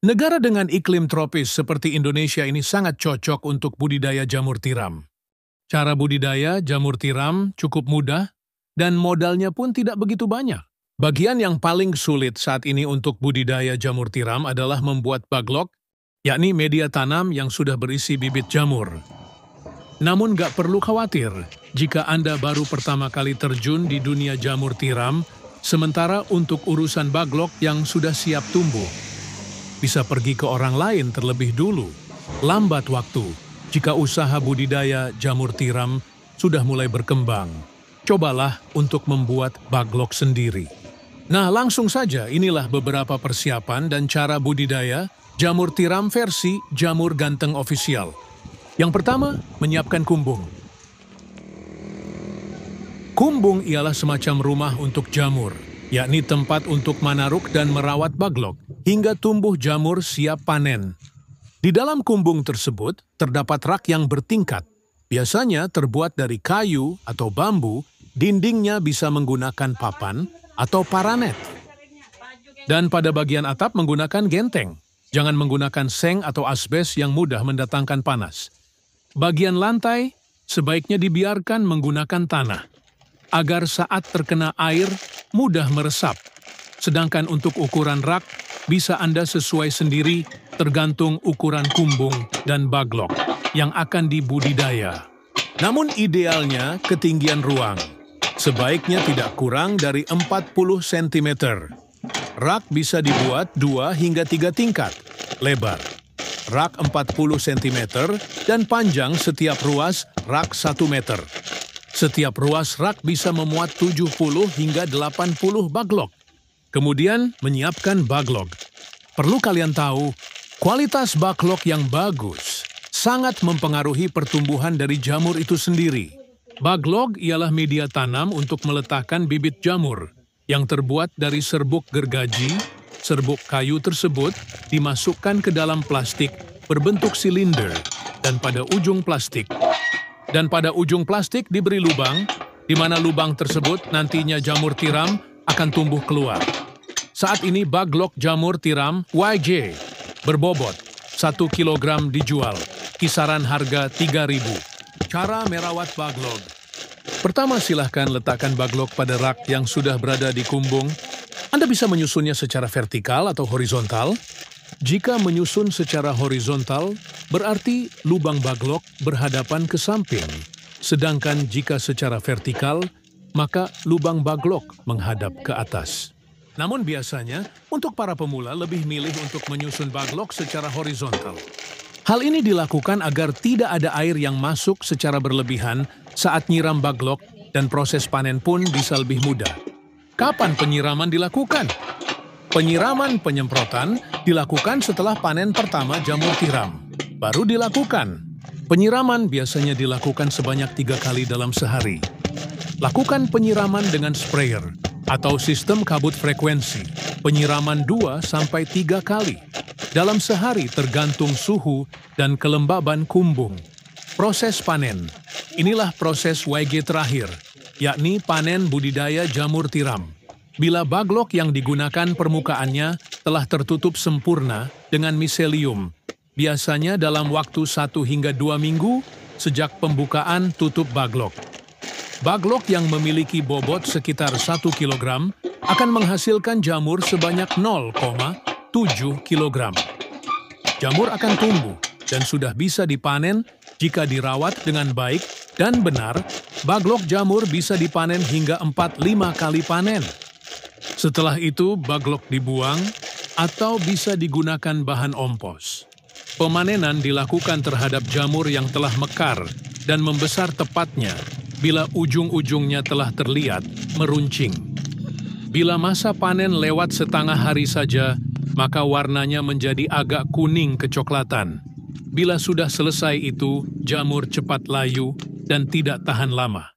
Negara dengan iklim tropis seperti Indonesia ini sangat cocok untuk budidaya jamur tiram. Cara budidaya jamur tiram cukup mudah dan modalnya pun tidak begitu banyak. Bagian yang paling sulit saat ini untuk budidaya jamur tiram adalah membuat baglok, yakni media tanam yang sudah berisi bibit jamur. Namun nggak perlu khawatir jika Anda baru pertama kali terjun di dunia jamur tiram, sementara untuk urusan baglok yang sudah siap tumbuh, bisa pergi ke orang lain terlebih dulu. Lambat waktu jika usaha budidaya jamur tiram sudah mulai berkembang. Cobalah untuk membuat baglok sendiri. Nah, langsung saja inilah beberapa persiapan dan cara budidaya jamur tiram versi Jamur Ganteng Official. Yang pertama, menyiapkan kumbung. Kumbung ialah semacam rumah untuk jamur, yakni tempat untuk manaruk dan merawat baglok hingga tumbuh jamur siap panen. Di dalam kumbung tersebut terdapat rak yang bertingkat, biasanya terbuat dari kayu atau bambu, dindingnya bisa menggunakan papan atau paranet. Dan pada bagian atap menggunakan genteng, jangan menggunakan seng atau asbes yang mudah mendatangkan panas. Bagian lantai sebaiknya dibiarkan menggunakan tanah, agar saat terkena air mudah meresap. Sedangkan untuk ukuran rak, bisa Anda sesuai sendiri tergantung ukuran kumbung dan baglok yang akan dibudidaya. Namun idealnya ketinggian ruang sebaiknya tidak kurang dari 40 cm. Rak bisa dibuat 2 hingga 3 tingkat lebar. Rak 40 cm dan panjang setiap ruas rak 1 meter. Setiap ruas rak bisa memuat 70 hingga 80 baglok. Kemudian menyiapkan baglok. Perlu kalian tahu, kualitas baglok yang bagus sangat mempengaruhi pertumbuhan dari jamur itu sendiri. Baglok ialah media tanam untuk meletakkan bibit jamur yang terbuat dari serbuk gergaji. Serbuk kayu tersebut dimasukkan ke dalam plastik berbentuk silinder dan pada ujung plastik diberi lubang, di mana lubang tersebut nantinya jamur tiram akan tumbuh keluar. Saat ini baglok jamur tiram YJ berbobot 1 kg dijual, kisaran harga 3.000. Cara merawat baglok. Pertama, silahkan letakkan baglok pada rak yang sudah berada di kumbung. Anda bisa menyusunnya secara vertikal atau horizontal. Jika menyusun secara horizontal, berarti lubang baglok berhadapan ke samping. Sedangkan jika secara vertikal, maka lubang baglok menghadap ke atas. Namun biasanya, untuk para pemula lebih milih untuk menyusun baglok secara horizontal. Hal ini dilakukan agar tidak ada air yang masuk secara berlebihan saat nyiram baglok dan proses panen pun bisa lebih mudah. Kapan penyiraman dilakukan? Penyiraman penyemprotan dilakukan setelah panen pertama jamur tiram. Baru dilakukan. Penyiraman biasanya dilakukan sebanyak 3 kali dalam sehari. Lakukan penyiraman dengan sprayer atau sistem kabut frekuensi. Penyiraman 2-3 kali dalam sehari tergantung suhu dan kelembaban kumbung. Proses panen. Inilah proses YG terakhir, yakni panen budidaya jamur tiram. Bila baglok yang digunakan permukaannya telah tertutup sempurna dengan miselium, biasanya dalam waktu 1 hingga 2 minggu sejak pembukaan tutup baglok. Baglok yang memiliki bobot sekitar 1 kg akan menghasilkan jamur sebanyak 0,7 kg. Jamur akan tumbuh dan sudah bisa dipanen jika dirawat dengan baik dan benar. Baglok jamur bisa dipanen hingga 4-5 kali panen. Setelah itu, baglok dibuang atau bisa digunakan bahan ompos. Pemanenan dilakukan terhadap jamur yang telah mekar dan membesar tepatnya bila ujung-ujungnya telah terlihat meruncing. Bila masa panen lewat setengah hari saja, maka warnanya menjadi agak kuning kecoklatan. Bila sudah selesai itu, jamur cepat layu dan tidak tahan lama.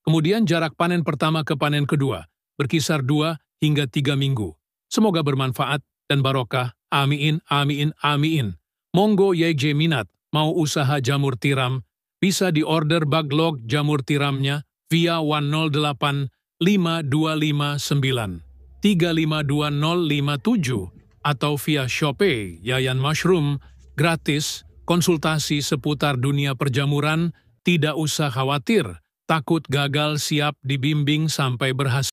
Kemudian jarak panen pertama ke panen kedua berkisar 2 hingga 3 minggu. Semoga bermanfaat dan barokah. Amin, amin, amin. Monggo YJ minat mau usaha jamur tiram, bisa diorder baglok jamur tiramnya via 108 5259 352057 atau via Shopee, Yayan Mushroom, gratis, konsultasi seputar dunia perjamuran, tidak usah khawatir, takut gagal siap dibimbing sampai berhasil.